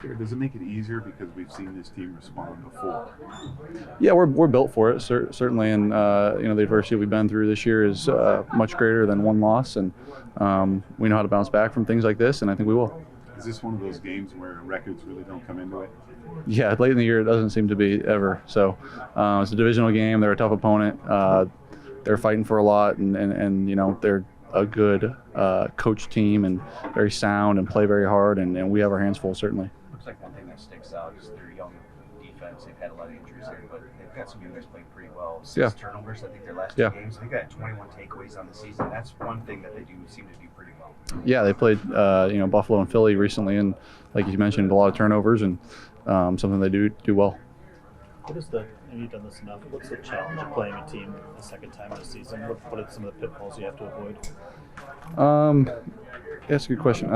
Does it make it easier because we've seen this team respond before? Yeah, we're built for it, certainly, and the adversity we've been through this year is much greater than one loss, and we know how to bounce back from things like this, and I think we will. Is this one of those games where records really don't come into it? Yeah, late in the year it doesn't seem to be ever. So it's a divisional game. They're a tough opponent. They're fighting for a lot, and they're a good coach team and very sound and play very hard, and we have our hands full certainly. Looks like one thing that sticks out is their young defense. They've had a lot of injuries there, but they've got some young guys playing pretty well. 6 turnovers, I think, their last 2 games. They've got 21 takeaways on the season. That's one thing that they do seem to do pretty well. Yeah, they played Buffalo and Philly recently, and like you mentioned, a lot of turnovers and something they do well. What is and you've done this enough, what's the challenge of playing a team the second time this season? What are some of the pitfalls you have to avoid? That's a good question.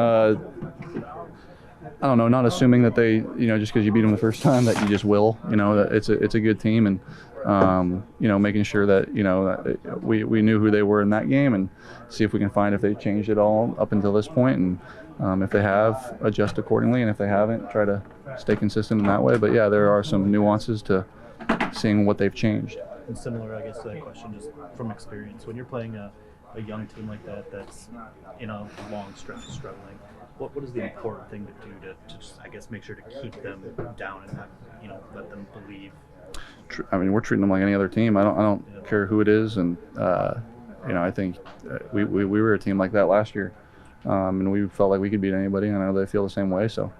I don't know. Not assuming that they, just because you beat them the first time, that you just will. That it's a good team, and making sure that we knew who they were in that game, and see if we can find if they changed it all up until this point, and if they have, adjust accordingly, and if they haven't, try to stay consistent in that way. But yeah, there are some nuances to seeing what they've changed. And similar, I guess, to that question, just from experience, when you're playing a young team like that that's in a long stretch of struggling, what is the important thing to do to just, I guess, make sure to keep them down and not, let them believe? I mean, we're treating them like any other team. I don't care who it is, and I think we were a team like that last year, and we felt like we could beat anybody, and I know they feel the same way. So,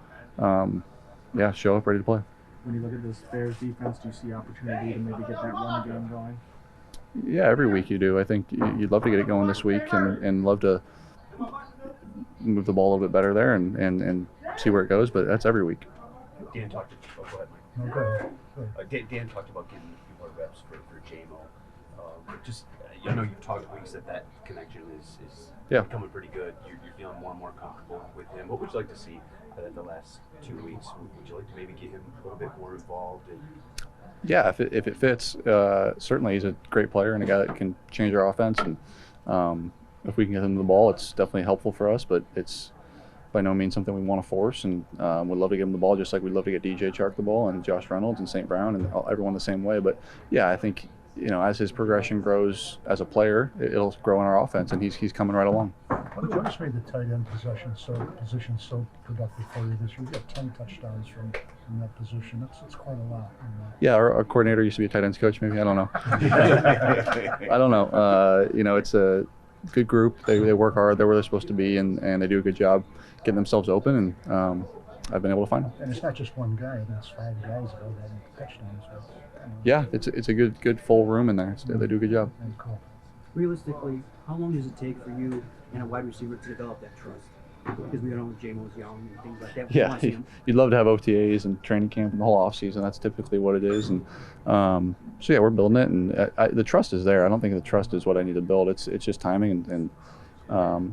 show up ready to play. When you look at this Bears defense, do you see opportunity to maybe get that run game going? Yeah, every week you do. I think you'd love to get it going this week, and love to move the ball a little bit better there and see where it goes, but that's every week. Dan talked about, go ahead, Mike. No, go ahead. Dan talked about getting more reps for JMO. I know you've talked weeks that connection is becoming pretty good. You're feeling more and more comfortable with him. What would you like to see the last 2 weeks? Would you like to maybe get him a little bit more involved? Yeah, if it fits, certainly he's a great player and a guy that can change our offense. And if we can get him the ball, it's definitely helpful for us. But it's by no means something we want to force. And we'd love to give him the ball, just like we'd love to get DJ Chark the ball and Josh Reynolds and St. Brown and everyone the same way. But yeah, I think as his progression grows as a player, it'll grow in our offense, and he's coming right along. What just made the tight end position so productive for you this year? You got 10 touchdowns from that position. It's quite a lot. Yeah, our coordinator used to be a tight ends coach. Maybe, I don't know. I don't know. It's a good group. They work hard. They're where they're supposed to be, and they do a good job getting themselves open. And I've been able to find them. And it's not just one guy. It's 5 guys that are having touchdowns. Yeah, it's a good full room in there. They do a good job. Cool. Realistically, how long does it take for you and a wide receiver to develop that trust? Because we don't know if JMO's young and things like that. Yeah, you'd love to have OTAs and training camp and the whole off season. That's typically what it is. And so yeah, we're building it, and the trust is there. I don't think the trust is what I need to build. It's just timing, and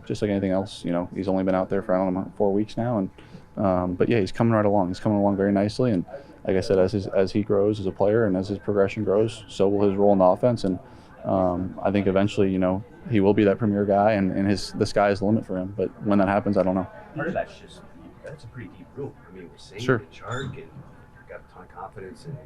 just like anything else, he's only been out there for 4 weeks now, and but yeah, he's coming right along. He's coming along very nicely, and like I said, as he grows as a player and as his progression grows, so will his role in the offense. And I think eventually, he will be that premier guy, and the sky is the limit for him. But when that happens, I don't know. Part of that's a pretty deep group. I mean, we're saying Chark, and you've got a ton of confidence in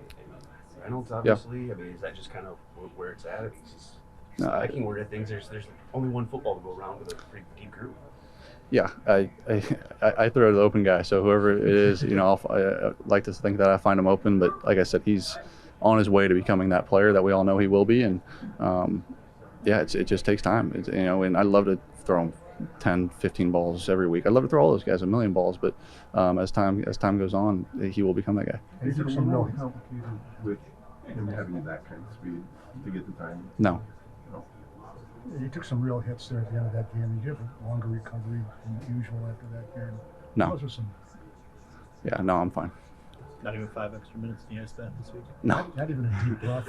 Reynolds, obviously. Yeah. I mean, is that just kind of where it's at? I mean, he's liking where things. There's only one football to go around with a pretty deep group. Yeah, I throw to the open guy. So whoever it is, I like to think that I find him open. But like I said, he's on his way to becoming that player that we all know he will be. And it just takes time. And I'd love to throw him 10, 15 balls every week. I'd love to throw all those guys a million balls. But as time goes on, he will become that guy. Is there some real complicated with him having that kind of speed to get the time? No. You took some real hits there at the end of that game. You have a longer recovery than usual after that game. No. Those are some. Yeah, no, I'm fine. Not even 5 extra minutes in the ice bath this week? No. Not even a deep breath.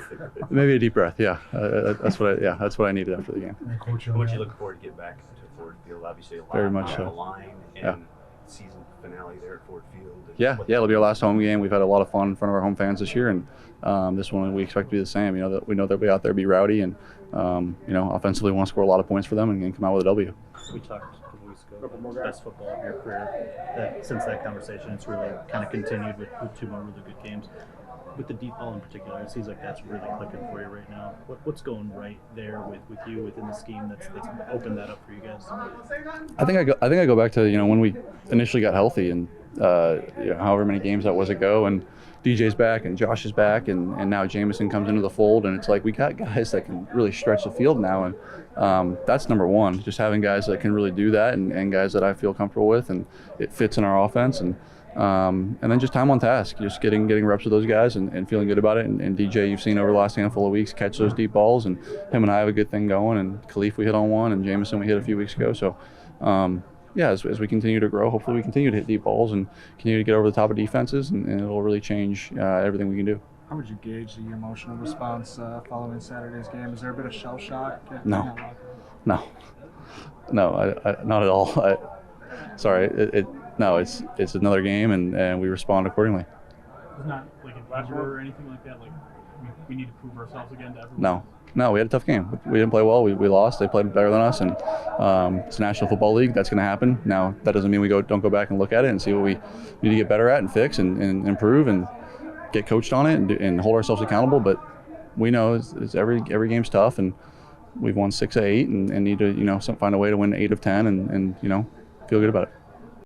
Maybe a deep breath, yeah. That's what I needed after the game. How much you looking forward to getting back to Ford Field? Obviously, a lot very much on so. The line and season finale there at Ford Field. Yeah, it'll be our last home game. We've had a lot of fun in front of our home fans this year, and this one we expect to be the same. We know they'll be out there, be rowdy, and offensively want to score a lot of points for them and come out with a W. We talked a couple weeks ago the best football of your career. That since that conversation, it's really kind of continued with 2 more really good games. With the deep ball in particular, it seems like that's really clicking for you right now. What's going right there with you within the scheme that's opened that up for you guys? I think I go back to when we initially got healthy and however many games that was ago, and DJ's back and Josh is back and now Jameson comes into the fold, and it's like we got guys that can really stretch the field now, and that's number one. Just having guys that can really do that and guys that I feel comfortable with, and it fits in our offense, and then just time on task, just getting reps with those guys and feeling good about it. And DJ, you've seen over the last handful of weeks catch those deep balls, and him and I have a good thing going. And Khalif, we hit on one, and Jameson we hit a few weeks ago. So, as we continue to grow, hopefully we continue to hit deep balls and continue to get over the top of defenses, and it'll really change everything we can do. How would you gauge the emotional response following Saturday's game? Is there a bit of shell shock? No, not at all. Sorry, no, it's another game, and we respond accordingly. It's not like a pressure or anything like that. Like we need to prove ourselves again to everyone. No, we had a tough game. We didn't play well. We lost. They played better than us, and it's a National Football League. That's going to happen. Now that doesn't mean we don't go back and look at it and see what we need to get better at and fix and improve and get coached on it and hold ourselves accountable. But we know it's every game's tough, and we've won 6 of 8 and need to find a way to win 8 of 10 and feel good about it.